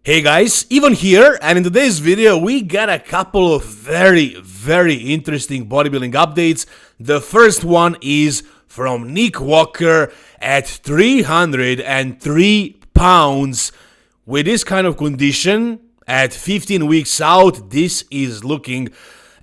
Hey guys, Ivan here, and in today's video we got a couple of very interesting bodybuilding updates. The first one is from Nick Walker at 303 pounds. With this kind of condition, at 15 weeks out, this is looking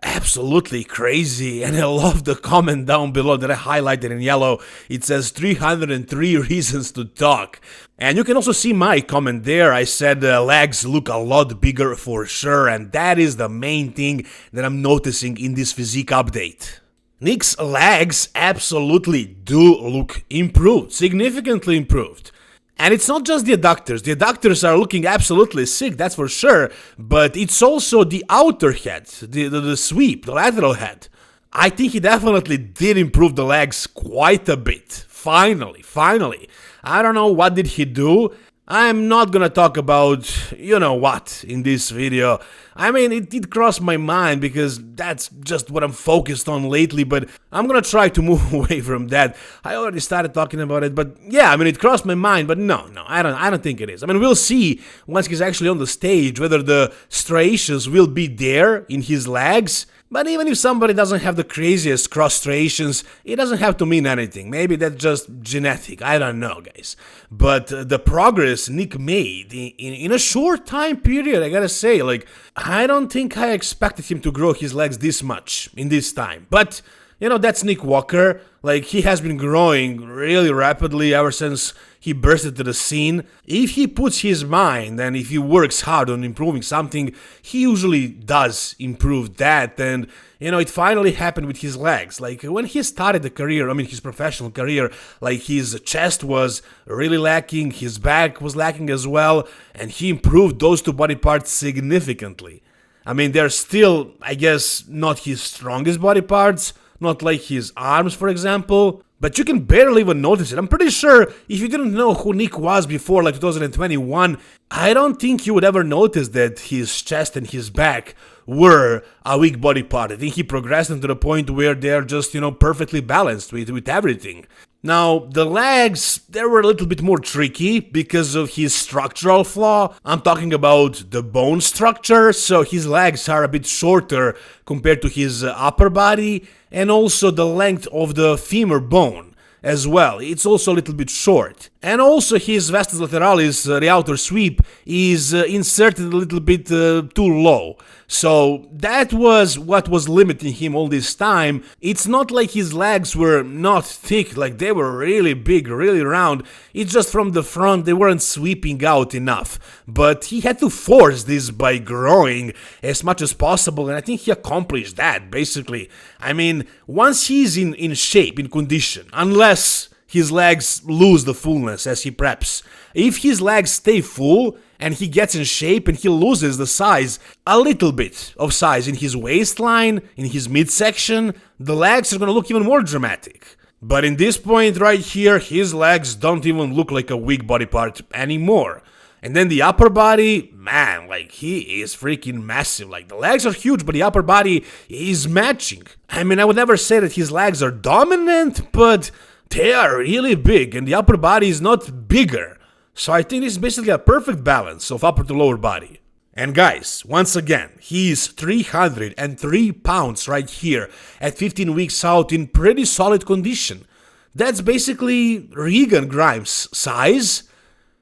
absolutely crazy. And I love the comment down below that I highlighted in yellow. It says 303 reasons to talk. And you can also see my comment there. I said legs look a lot bigger for sure, and that is the main thing that I'm noticing in this physique update. Nick's legs absolutely do look improved, significantly improved. And it's not just the adductors. The adductors are looking absolutely sick, that's for sure. But it's also the outer head, the sweep, the lateral head. I think he definitely did improve the legs quite a bit. Finally. I don't know what did he do. I'm not gonna talk about you know what in this video. I mean, it did cross my mind because that's just what I'm focused on lately, but I'm gonna try to move away from that. I already started talking about it, but yeah, I mean, it crossed my mind, but no, I don't think it is. I mean, we'll see once he's actually on the stage whether the striations will be there in his legs. But even if somebody doesn't have the craziest cross striations, it doesn't have to mean anything. Maybe that's just genetic. I don't know, guys. But the progress Nick made in a short time period, I gotta say, like, I don't think I expected him to grow his legs this much in this time. But, you know, that's Nick Walker. Like, he has been growing really rapidly ever since he burst into the scene. If he puts his mind and if he works hard on improving something, he usually does improve that. And, you know, it finally happened with his legs. Like, when he started the career, I mean, his professional career, like, his chest was really lacking, his back was lacking as well, and he improved those two body parts significantly. I mean, they're still, I guess, not his strongest body parts, not like his arms, for example, but you can barely even notice it. I'm pretty sure if you didn't know who Nick was before, like 2021, I don't think you would ever notice that his chest and his back were a weak body part. I think he progressed into the point where they're just, you know, perfectly balanced with everything. Now, the legs, they were a little bit more tricky because of his structural flaw. I'm talking about the bone structure, so his legs are a bit shorter compared to his upper body, and also the length of the femur bone as well. It's also a little bit short. And also his vastus lateralis, the outer sweep, is inserted a little bit too low. So that was what was limiting him all this time. It's not like his legs were not thick, like they were really big, really round. It's just from the front they weren't sweeping out enough. But he had to force this by growing as much as possible, and I think he accomplished that, basically. I mean, once he's in shape, in condition, unless his legs lose the fullness as he preps. If his legs stay full and he gets in shape and he loses the size, a little bit of size in his waistline, in his midsection, the legs are gonna look even more dramatic. But in this point right here, his legs don't even look like a weak body part anymore. And then the upper body, man, like, he is freaking massive. Like, the legs are huge, but the upper body is matching. I mean, I would never say that his legs are dominant, but they are really big, and the upper body is not bigger. So I think this is basically a perfect balance of upper to lower body. And guys, once again, he is 303 pounds right here at 15 weeks out in pretty solid condition. That's basically Regan Grimes' size,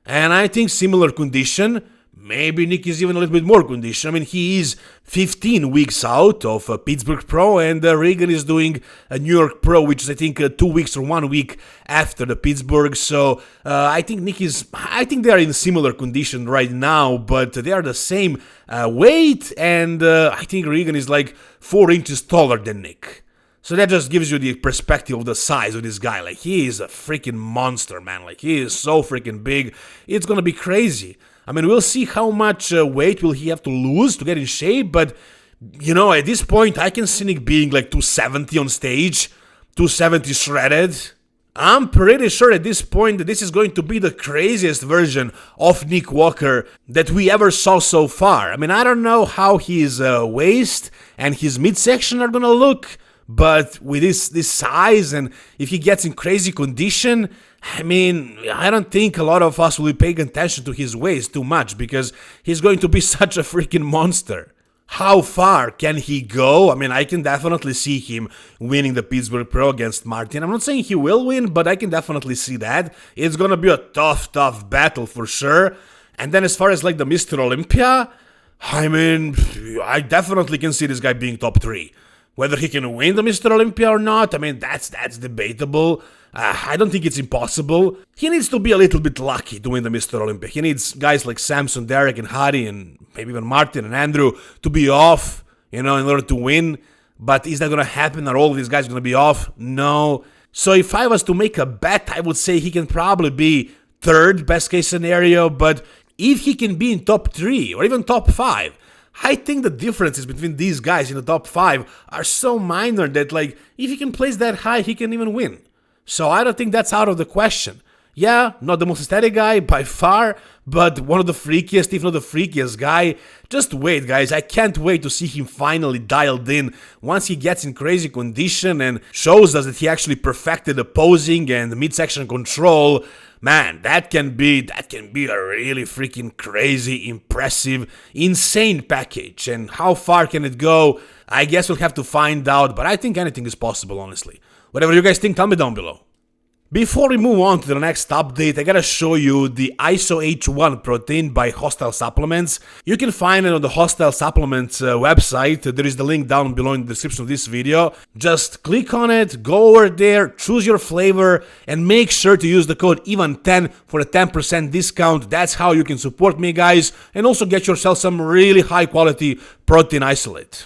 and I think similar condition. Maybe Nick is even a little bit more condition. I mean, he is 15 weeks out of a Pittsburgh Pro, and Regan is doing a New York Pro, which is, I think, 2 weeks or 1 week after the Pittsburgh. So I think I think they are in similar condition right now, but they are the same weight, and I think Regan is like 4 inches taller than Nick. So that just gives you the perspective of the size of this guy. Like, he is a freaking monster, man. Like, he is so freaking big. It's gonna be crazy. I mean, we'll see how much weight will he have to lose to get in shape, but, you know, at this point, I can see Nick being like 270 on stage, 270 shredded. I'm pretty sure at this point that this is going to be the craziest version of Nick Walker that we ever saw so far. I mean, I don't know how his waist and his midsection are gonna look, but with this size, and if he gets in crazy condition, I mean, I don't think a lot of us will be paying attention to his waist too much, because he's going to be such a freaking monster. How far can he go? I mean, I can definitely see him winning the Pittsburgh Pro against Martin. I'm not saying he will win, but I can definitely see that. It's gonna be a tough battle for sure. And then as far as like the Mr. Olympia, I mean, I definitely can see this guy being top 3. Whether he can win the Mr. Olympia or not, I mean, that's debatable. I don't think it's impossible. He needs to be a little bit lucky to win the Mr. Olympia. He needs guys like Samson, Derek, and Hadi, and maybe even Martin and Andrew to be off, in order to win. But is that going to happen? Are all of these guys going to be off? No. So if I was to make a bet, I would say he can probably be 3rd, best case scenario. But if he can be in top 3 or even top 5, I think the differences between these guys in the top 5 are so minor that, like, if he can place that high, he can even win. So I don't think that's out of the question. Yeah, not the most aesthetic guy by far, but one of the freakiest, if not the freakiest guy. Just wait, guys. I can't wait to see him finally dialed in once he gets in crazy condition and shows us that he actually perfected the posing and the midsection control. Man, that can be a really freaking crazy, impressive, insane package. And how far can it go? I guess we'll have to find out, but I think anything is possible, honestly. Whatever you guys think, tell me down below. Before we move on to the next update, I gotta show you the ISO H1 protein by Hostile Supplements. You can find it on the Hostile Supplements website. There is the link down below in the description of this video. Just click on it, go over there, choose your flavor, and make sure to use the code EVEN10 for a 10% discount. That's how you can support me, guys, and also get yourself some really high quality protein isolate.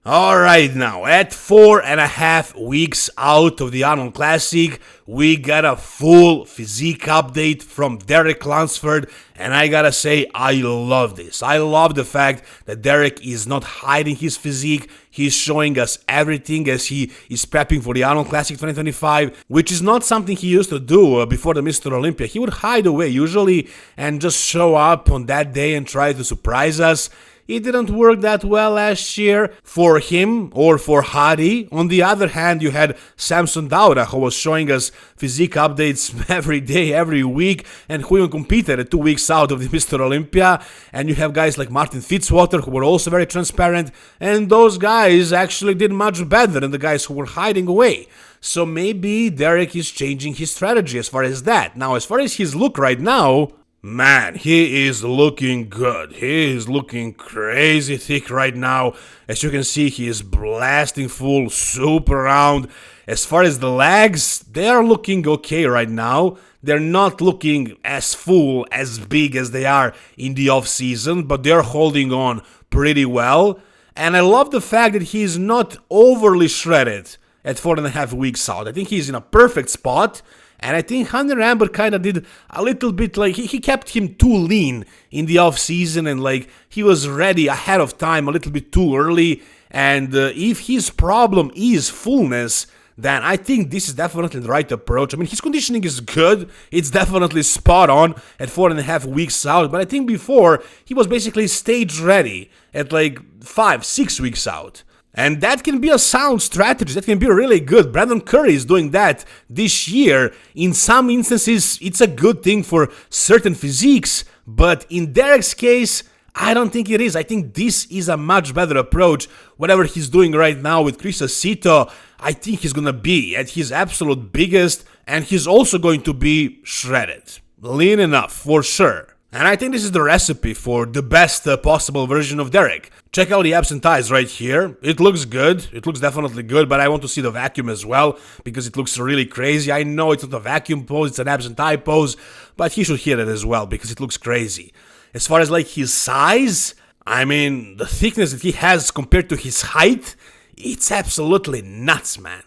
Alright, now, at 4.5 weeks out of the Arnold Classic, we got a full physique update from Derek Lunsford, and I gotta say, I love this. I love the fact that Derek is not hiding his physique. He's showing us everything as he is prepping for the Arnold Classic 2025, which is not something he used to do before the Mr. Olympia. He would hide away usually and just show up on that day and try to surprise us. It didn't work that well last year for him or for Hadi. On the other hand, you had Samson Dauda, who was showing us physique updates every day, every week, and who even competed at 2 weeks out of the Mr. Olympia. And you have guys like Martin Fitzwater, who were also very transparent, and those guys actually did much better than the guys who were hiding away. So maybe Derek is changing his strategy as far as that. Now, as far as his look right now, man, he is looking good. He is looking crazy thick right now. As you can see, he is blasting full, super round. As far as the legs, they are looking okay right now. They're not looking as full, as big as they are in the off-season, but they're holding on pretty well. And I love the fact that he is not overly shredded at 4.5 weeks out. I think he's in a perfect spot. And I think Hunter Amber kind of did a little bit like, he kept him too lean in the off-season, and like he was ready ahead of time a little bit too early. And if his problem is fullness, then I think this is definitely the right approach. I mean, his conditioning is good. It's definitely spot on at 4.5 weeks out. But I think before, he was basically stage ready at like 5-6 weeks out. And that can be a sound strategy, that can be really good. Brandon Curry is doing that this year. In some instances, it's a good thing for certain physiques, but in Derek's case, I don't think it is. I think this is a much better approach. Whatever he's doing right now with Chris Aceto, I think he's gonna be at his absolute biggest, and he's also going to be shredded. Lean enough, for sure. And I think this is the recipe for the best possible version of Derek. Check out the abs and thighs right here. It looks good. It looks definitely good, but I want to see the vacuum as well because it looks really crazy. I know it's not a vacuum pose, it's an abs and thigh pose, but he should hear it as well because it looks crazy. As far as like his size, I mean, the thickness that he has compared to his height, it's absolutely nuts, man.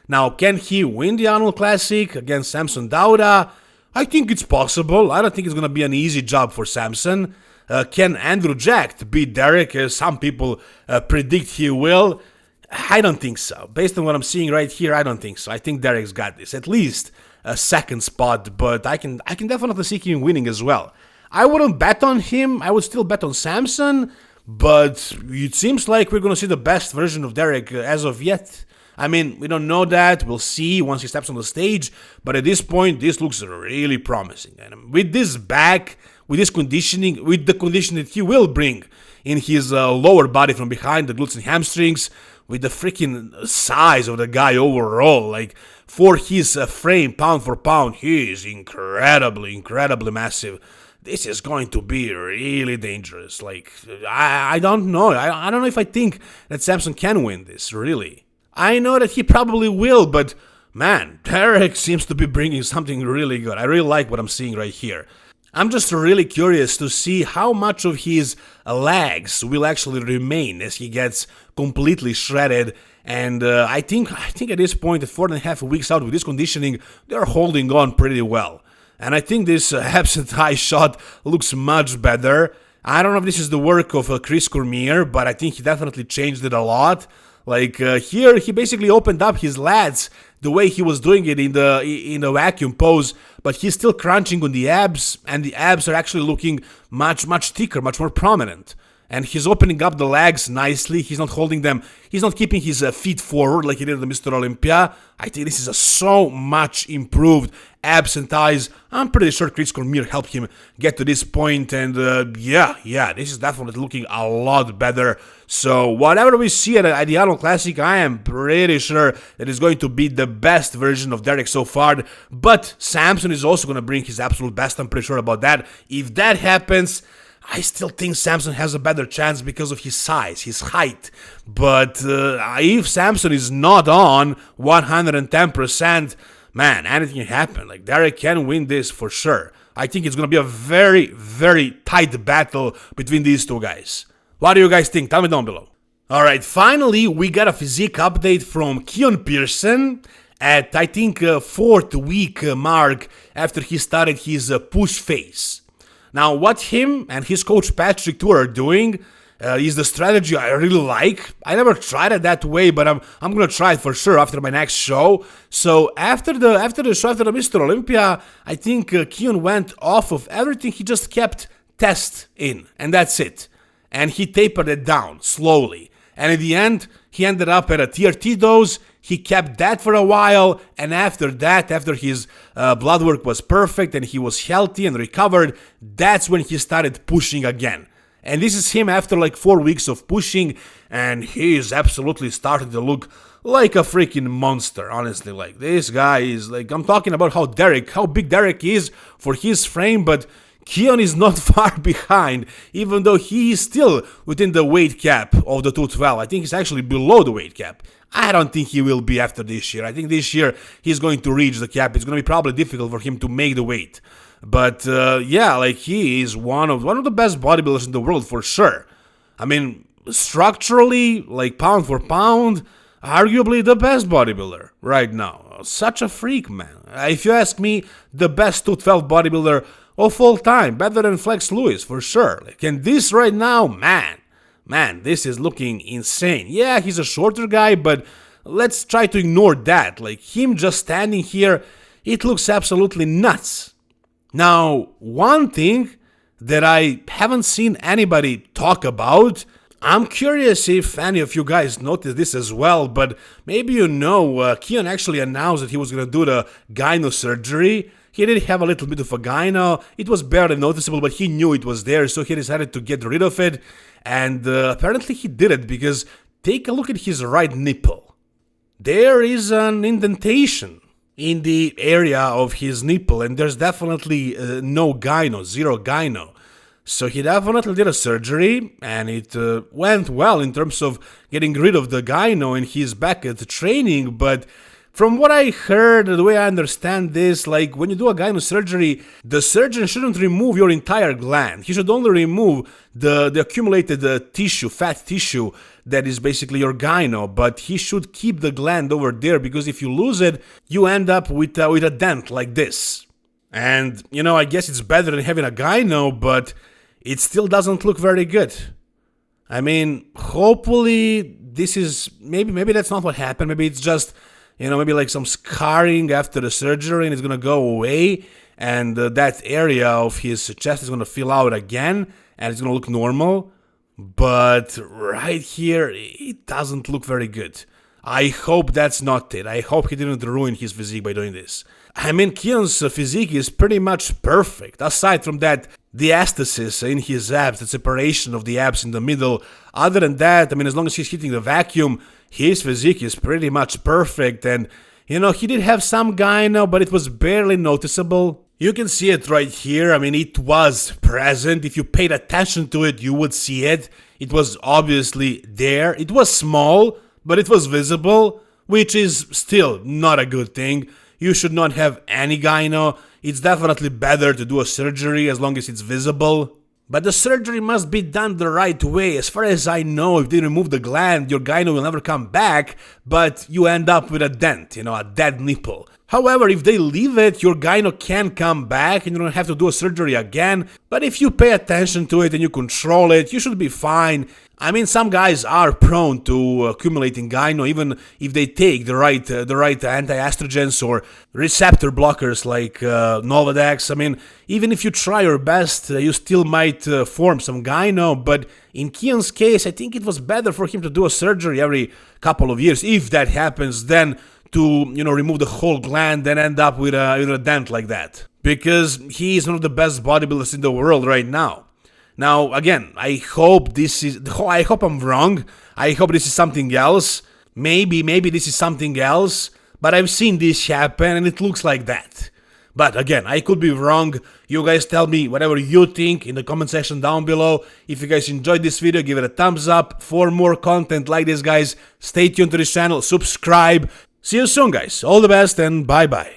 Now, can he win the Arnold Classic against Samson Dauda? I think it's possible. I don't think it's going to be an easy job for Samson. Can Andrew Jack beat Derek, as some people predict he will? I don't think so. Based on what I'm seeing right here, I don't think so. I think Derek's got this. At least a second spot, but I can definitely see him winning as well. I wouldn't bet on him. I would still bet on Samson, but it seems like we're going to see the best version of Derek as of yet. I mean, we don't know that. We'll see once he steps on the stage. But at this point, this looks really promising. And with this back, with this conditioning, with the conditioning that he will bring in his lower body from behind, the glutes and hamstrings, with the freaking size of the guy overall, like for his frame, pound for pound, he is incredibly massive. This is going to be really dangerous. Like, I don't know. I don't know if I think that Samson can win this, really. I know that he probably will, but man, Derek seems to be bringing something really good. I really like what I'm seeing right here. I'm just really curious to see how much of his legs will actually remain as he gets completely shredded. And I think at this point, at 4.5 weeks out with this conditioning, they're holding on pretty well. And I think this abs and thigh shot looks much better. I don't know if this is the work of Chris Cormier, but I think he definitely changed it a lot. Like here, he basically opened up his lats the way he was doing it in the vacuum pose, but he's still crunching on the abs, and the abs are actually looking much thicker, much more prominent. And he's opening up the legs nicely. He's not holding them. He's not keeping his feet forward like he did at Mr. Olympia. I think this is a so much improved abs and thighs. I'm pretty sure Chris Cormier helped him get to this point. And yeah, this is definitely looking a lot better. So whatever we see at the Arnold Classic, I am pretty sure that it's going to be the best version of Derek so far. But Samson is also going to bring his absolute best. I'm pretty sure about that. If that happens, I still think Samson has a better chance because of his size, his height. But if Samson is not on 110%, man, anything can happen. Like, Derek can win this for sure. I think it's going to be a very tight battle between these two guys. What do you guys think? Tell me down below. Alright, finally, we got a physique update from Keone Pearson at, I think, 4th week mark after he started his push phase. Now, what him and his coach Patrick too are doing is the strategy I really like. I never tried it that way, but I'm gonna try it for sure after my next show. So after the show, after the Mr. Olympia, I think Keone went off of everything. He just kept test in, and that's it. And he tapered it down slowly. And in the end, he ended up at a TRT dose. He kept that for a while, and after that, after his blood work was perfect and he was healthy and recovered, that's when he started pushing again. And this is him after like 4 weeks of pushing, and he is absolutely starting to look like a freaking monster, honestly. Like, this guy is like, I'm talking about how big Derek is for his frame, but Keone is not far behind, even though he is still within the weight cap of the 212. I think he's actually below the weight cap. I don't think he will be after this year. I think this year he's going to reach the cap. It's going to be probably difficult for him to make the weight. But yeah, like, he is one of the best bodybuilders in the world for sure. I mean, structurally, like pound for pound, arguably the best bodybuilder right now. Such a freak, man. If you ask me, the best 212 bodybuilder of all time, better than Flex Lewis for sure. Like, and this right now, man, this is looking insane. Yeah, he's a shorter guy, but let's try to ignore that. Like, him just standing here, it looks absolutely nuts. Now, one thing that I haven't seen anybody talk about, I'm curious if any of you guys noticed this as well, but maybe you know, Keone actually announced that he was going to do the gyno surgery. He did have a little bit of a gyno. It was barely noticeable, but he knew it was there, so he decided to get rid of it. And apparently he did it because take a look at his right nipple. There is an indentation in the area of his nipple, and there's definitely no gyno, zero gyno. So he definitely did a surgery, and it went well in terms of getting rid of the gyno, and he's back at training. But from what I heard, the way I understand this, like, when you do a gyno surgery, the surgeon shouldn't remove your entire gland. He should only remove the accumulated tissue, fat tissue, that is basically your gyno, but he should keep the gland over there, because if you lose it, you end up with a dent like this. And, you know, I guess it's better than having a gyno, but it still doesn't look very good. I mean, hopefully this is, maybe that's not what happened. Maybe it's just, you know, maybe like some scarring after the surgery and it's gonna go away, and that area of his chest is gonna fill out again and it's gonna look normal. But right here, it doesn't look very good. I hope that's not it. I hope he didn't ruin his physique by doing this. I mean, Keone's physique is pretty much perfect. Aside from that diastasis in his abs, the separation of the abs in the middle. Other than that, I mean, as long as he's hitting the vacuum, his physique is pretty much perfect. And, you know, he did have some gyno, but it was barely noticeable. You can see it right here. I mean, it was present. If you paid attention to it, you would see it. It was obviously there. It was small, but it was visible, which is still not a good thing. You should not have any gyno. It's definitely better to do a surgery as long as it's visible. But the surgery must be done the right way. As far as I know, if they remove the gland, your gyno will never come back, but you end up with a dent, you know, a dead nipple. However, if they leave it, your gyno can come back and you don't have to do a surgery again. But if you pay attention to it and you control it, you should be fine. I mean, some guys are prone to accumulating gyno even if they take the right anti-estrogens or receptor blockers like Nolvadex. I mean, even if you try your best, you still might form some gyno. But in Keone's case, I think it was better for him to do a surgery every couple of years, if that happens, than to, you know, remove the whole gland and end up with a dent like that. Because he is one of the best bodybuilders in the world right now. Now, again, I hope I'm wrong. I hope this is something else. Maybe this is something else. But I've seen this happen and it looks like that. But again, I could be wrong. You guys tell me whatever you think in the comment section down below. If you guys enjoyed this video, give it a thumbs up. For more content like this, guys, stay tuned to this channel, subscribe. See you soon, guys. All the best and bye-bye.